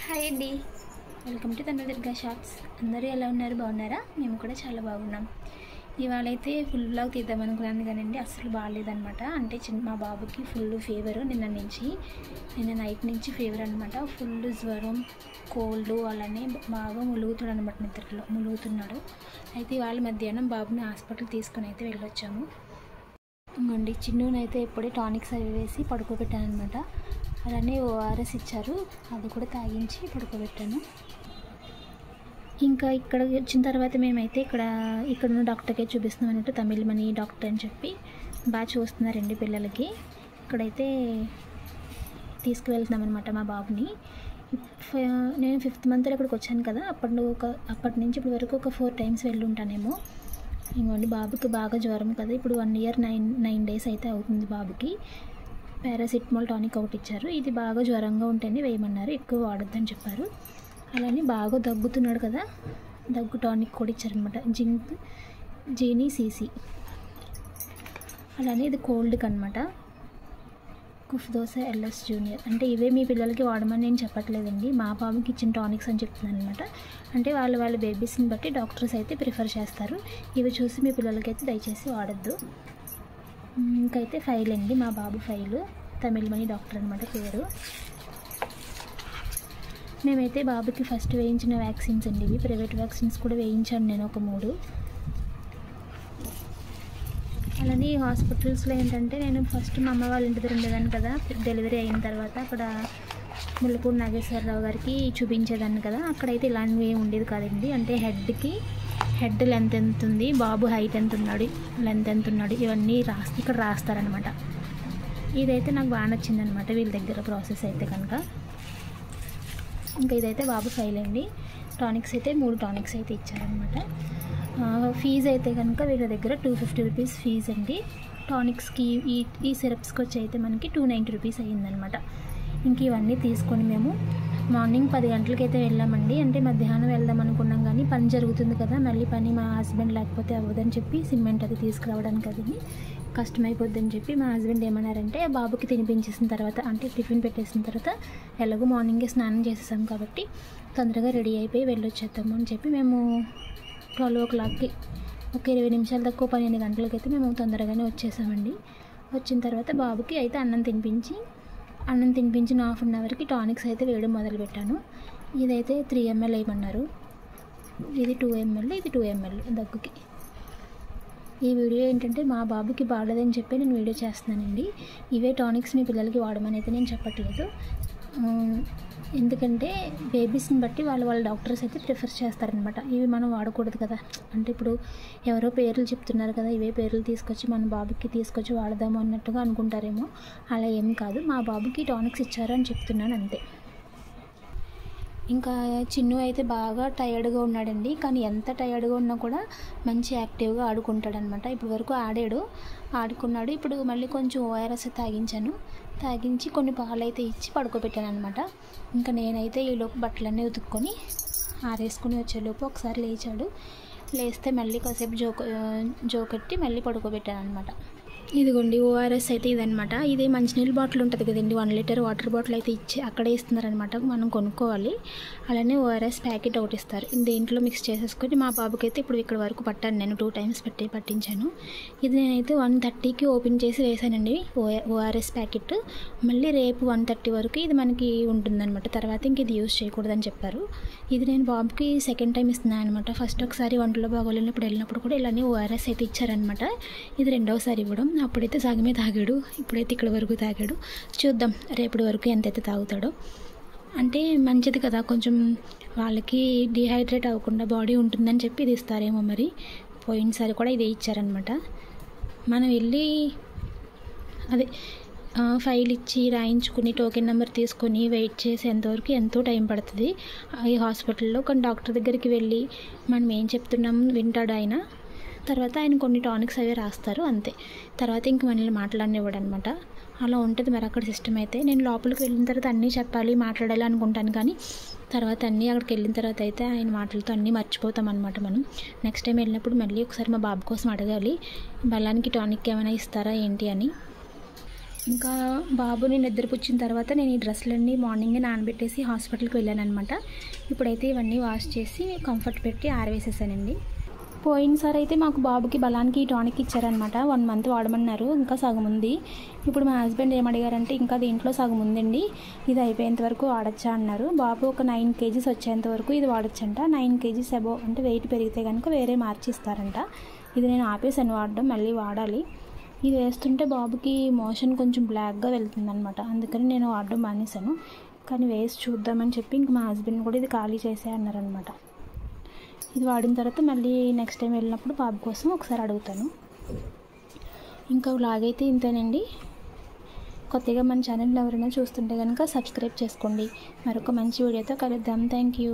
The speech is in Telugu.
హాయ్ అండి, వెల్కమ్ టు తమిళ షార్ట్స్. అందరూ ఎలా ఉన్నారు? బాగున్నారా? మేము కూడా చాలా బాగున్నాం. ఇవాళ అయితే ఫుల్ బ్లాగ్ తీద్దాం అనుకున్నాను కానండి, అసలు బాగాలేదనమాట. అంటే మా బాబుకి ఫుల్ ఫీవరు నిన్న నైట్ నుంచి ఫీవర్ అనమాట. ఫుల్ జ్వరం, కోల్డ్, అలానే బాగా ములుగుతాడు అనమాట, నిద్రలో ములుగుతున్నాడు. అయితే ఇవాళ మధ్యాహ్నం బాబుని హాస్పిటల్ తీసుకుని అయితే వెళ్ళొచ్చాము. ఇంకోండి చిన్నూనైతే ఇప్పుడే టానిక్స్ అవి వేసి పడుకోబెట్టాను అనమాట. అలానే ఓఆర్ఎస్ ఇచ్చారు, అది కూడా తాగించి పడుకోబెట్టాను. ఇంకా ఇక్కడ వచ్చిన తర్వాత మేమైతే ఇక్కడ ఉన్న డాక్టర్కే చూపిస్తున్నాం అన్నట్టు. తమిళమణి డాక్టర్ అని చెప్పి బాగా చూస్తున్నారండి పిల్లలకి. ఇక్కడైతే తీసుకువెళ్తున్నాం అనమాట మా బాబుని. నేను 5th మంత్లో ఇక్కడికి వచ్చాను కదా, అప్పటి నుంచి ఇప్పటి వరకు ఒక 4 times వెళ్ళి ఉంటానేమో. ఇంకోండి బాబుకి బాగా జ్వరం కదా, ఇప్పుడు 1 year 9 days అయితే అవుతుంది బాబుకి. పారాసిటమాల్ టానిక్ ఒకటి ఇచ్చారు, ఇది బాగా జ్వరంగా ఉంటేనే వేయమన్నారు, ఎక్కువ వాడొద్దని చెప్పారు. అలానే బాగా దగ్గుతున్నాడు కదా, దగ్గు టానిక్ కూడా ఇచ్చారనమాట, జీనీ సీసీ. అలానే ఇది కోల్డ్కి అనమాట, కుఫ్దోస ఎల్ఎస్ జూనియర్. అంటే ఇవే మీ పిల్లలకి వాడమని నేను చెప్పట్లేదండి, మా బాబుకి ఇచ్చిన టానిక్స్ అని చెప్తున్నాను అనమాట. అంటే వాళ్ళ బేబీస్ని బట్టి డాక్టర్స్ అయితే ప్రిఫర్ చేస్తారు. ఇవి చూసి మీ పిల్లలకైతే దయచేసి వాడద్దు. ఇంకైతే ఫైల్ అండి, మా బాబు ఫైలు. తమిళమణి డాక్టర్ అనమాట పేరు. మేమైతే బాబుకి ఫస్ట్ వేయించిన వ్యాక్సిన్స్ అండి ఇవి. ప్రైవేట్ వ్యాక్సిన్స్ కూడా వేయించాను నేను ఒక 3. అలానే ఈ హాస్పిటల్స్లో ఏంటంటే, నేను ఫస్ట్ మా అమ్మ వాళ్ళ ఇంటి దగ్గర ఉండేదాన్ని కదా, డెలివరీ అయిన తర్వాత అక్కడ ముల్లపూడి నాగేశ్వరరావు గారికి చూపించేదాన్ని కదా. అక్కడైతే ఇలాంటివి ఏమి ఉండేది కాదండి. అంటే హెడ్ లెంత్ ఎంత ఉంది, బాబు హైట్ ఎంత ఉన్నాడు, లెంత్ ఎంత ఉన్నాడు, ఇవన్నీ ఇక్కడ రాస్తారనమాట. ఇదైతే నాకు బాగా నచ్చిందనమాట వీళ్ళ దగ్గర ప్రాసెస్ అయితే కనుక. ఇంకా ఇదైతే బాబు ఫైల్ అండి. టానిక్స్ అయితే 3 టానిక్స్ అయితే ఇచ్చారనమాట. ఫీజు అయితే కనుక వీళ్ళ దగ్గర 250 రూపీస్ ఫీజు అండి. టానిక్స్కి ఈ సిరప్స్కి వచ్చి అయితే మనకి 290 రూపీస్ అయ్యిందనమాట. ఇంక ఇవన్నీ తీసుకొని మేము మార్నింగ్ 10 గంటలకైతే వెళ్ళామండి. అంటే మధ్యాహ్నం వెళ్దాం అనుకున్నాం, కానీ పని జరుగుతుంది కదా, మళ్ళీ పని మా హస్బెండ్ లేకపోతే అవ్వదని చెప్పి సిమెంట్ అది తీసుకురావడానికి అది కష్టమైపోద్దని చెప్పి మా హస్బెండ్ ఏమన్నారంటే, బాబుకి తినిపించేసిన తర్వాత, అంటే టిఫిన్ పెట్టేసిన తర్వాత ఎలాగో మార్నింగే స్నానం చేసేసాం కాబట్టి తొందరగా రెడీ అయిపోయి వెళ్ళొచ్చేద్దాము అని చెప్పి మేము 12 o'clockకి ఒక 20 నిమిషాల తక్కువ 12 గంటలకైతే మేము తొందరగానే వచ్చేసామండి. వచ్చిన తర్వాత బాబుకి అయితే అన్నం తినిపించిన 1/2 అవర్కి టానిక్స్ అయితే వేయడం మొదలుపెట్టాను. ఇదైతే 3 ml వేయమన్నారు, ఇది 2 ml, ఇది 2 ml దగ్గుకి. ఈ వీడియో ఏంటంటే మా బాబుకి బాగలేదని చెప్పి నేను వీడియో చేస్తున్నానండి. ఇవే టానిక్స్ మీ పిల్లలకి వాడమని అయితే నేను చెప్పట్లేదు. ఎందుకంటే బేబీస్ని బట్టి వాళ్ళ డాక్టర్స్ అయితే ప్రిఫర్ చేస్తారనమాట. ఇవి మనం వాడకూడదు కదా. అంటే ఇప్పుడు ఎవరో పేర్లు చెప్తున్నారు కదా, ఇవే పేర్లు తీసుకొచ్చి మన బాబుకి తీసుకొచ్చి వాడదాము అన్నట్టుగా అనుకుంటారేమో. అలా ఏం కాదు, మా బాబుకి టానిక్స్ ఇచ్చారు అని చెప్తున్నాను అంతే. ఇంకా చిన్ను అయితే బాగా టయర్డ్గా ఉన్నాడండి, కానీ ఎంత టయర్డ్గా ఉన్నా కూడా మంచి యాక్టివ్గా ఆడుకుంటాడనమాట. ఇప్పుడు వరకు ఆడుకున్నాడు. ఇప్పుడు మళ్ళీ కొంచెం ఓఆర్ఎస్ తాగించి కొన్ని పాలు అయితే ఇచ్చి పడుకోబెట్టాను అనమాట. ఇంకా నేనైతే ఈలోపు బట్టలన్నీ ఉతుక్కొని ఆరేసుకుని వచ్చేలోపు ఒకసారి లేస్తే మళ్ళీ కాసేపు జోకెట్టి మళ్ళీ పడుకోబెట్టాను అనమాట. ఇదిగోండి ఓఆర్ఎస్ అయితే ఇదనమాట. ఇది మంచినీళ్ళ బాటిల్ ఉంటుంది కదండి, 1 లీటర్ వాటర్ బాటిల్ అయితే ఇచ్చి అక్కడే ఇస్తున్నారనమాట, మనం కొనుక్కోవాలి. అలానే ఓఆర్ఎస్ ప్యాకెట్ ఒకటి ఇస్తారు, దేంట్లో మిక్స్ చేసేసుకొని మా బాబుకి అయితే ఇప్పుడు ఇక్కడ వరకు పట్టాను నేను, 2 times పట్టించాను. ఇది నేనైతే 1:30కి ఓపెన్ చేసి వేసానండి ఓఆర్ఎస్ ప్యాకెట్. మళ్ళీ రేపు 1:30 వరకు ఇది మనకి ఉంటుందన్నమాట, తర్వాత ఇంక ఇది యూజ్ చేయకూడదని చెప్పారు. ఇది నేను బాబుకి 2nd time ఇస్తున్నాను అనమాట. ఫస్ట్ ఒకసారి వంటలో బాగోలేనప్పుడు వెళ్ళినప్పుడు కూడా ఇలానే ఓఆర్ఎస్ అయితే ఇచ్చారనమాట. ఇది 2వసారి ఇవ్వడం. అప్పుడైతే సగమే తాగాడు, ఇప్పుడైతే ఇక్కడ వరకు తాగాడు. చూద్దాం రేపటి వరకు ఎంతైతే తాగుతాడో. అంటే మంచిది కదా, కొంచెం వాళ్ళకి డిహైడ్రేట్ అవ్వకుండా బాడీ ఉంటుందని చెప్పి ఇది ఇస్తారేమో మరి. పోయినసారి కూడా ఇదే ఇచ్చారనమాట. మనం వెళ్ళి ఫైల్ ఇచ్చి రాయించుకుని టోకెన్ నెంబర్ తీసుకొని వెయిట్ చేసేంతవరకు ఎంతో టైం పడుతుంది ఈ హాస్పిటల్లో. కానీ డాక్టర్ దగ్గరికి వెళ్ళి మనం ఏం చెప్తున్నాం వింటాడు ఆయన. తర్వాత ఆయన కొన్ని టానిక్స్ అవి రాస్తారు అంతే. తర్వాత ఇంక మనల్ని మాట్లాడనివ్వడు అనమాట. అలా ఉంటుంది మరి అక్కడ సిస్టమ్ అయితే. నేను లోపలికి వెళ్ళిన తర్వాత అన్నీ చెప్పాలి, మాట్లాడాలి అనుకుంటాను, కానీ తర్వాత అక్కడికి వెళ్ళిన తర్వాత అయితే ఆయన మాటలతో అన్నీ మర్చిపోతాం అనమాట. మనం నెక్స్ట్ టైం వెళ్ళినప్పుడు మళ్ళీ ఒకసారి మా బాబు కోసం అడగాలి, బలానికి టానిక్ ఏమైనా ఇస్తారా ఏంటి అని. ఇంకా బాబుని నిద్రపుచ్చిన తర్వాత నేను ఈ డ్రెస్సులన్నీ మార్నింగే నానబెట్టేసి హాస్పిటల్కి వెళ్ళాను అనమాట. ఇప్పుడైతే ఇవన్నీ వాష్ చేసి కంఫర్ట్ పెట్టి ఆరవేసేసానండి. పోయినసారి అయితే మాకు బాబుకి బలానికి టానిక్ ఇచ్చారనమాట. 1 మంత్ వాడమన్నారు. ఇంకా సగం ఉంది. ఇప్పుడు మా హస్బెండ్ ఏమడిగారంటే ఇంకా దీంట్లో సగం ఉందండి, ఇది అయిపోయేంత వరకు వాడచ్చా అన్నారు. బాబు ఒక 9 kgs వచ్చేంత వరకు ఇది వాడచ్చంట. 9 kgs అబోవ్ అంటే వెయిట్ పెరిగితే కనుక వేరే మార్చిస్తారంట. ఇది నేను ఆపేసాను వాడడం, మళ్ళీ వాడాలి. ఇది వేస్తుంటే బాబుకి మోషన్ కొంచెం బ్లాక్గా వెళ్తుందనమాట. అందుకని నేను వాడడం మానేశాను. కానీ వేసి చూద్దామని చెప్పి ఇంక మా హస్బెండ్ కూడా ఇది ఖాళీ చేసే అన్నారనమాట. ఇది వాడిన తర్వాత మళ్ళీ నెక్స్ట్ టైం వెళ్ళినప్పుడు బాబు కోసం ఒకసారి అడుగుతాను. ఇంకా లాగైతే ఇంతేనండి. కొత్తగా మన ఛానల్ ఎవరైనా చూస్తుంటే కనుక సబ్స్క్రైబ్ చేసుకోండి. మరొక మంచి వీడియోతో కలుద్దాం. Thank you.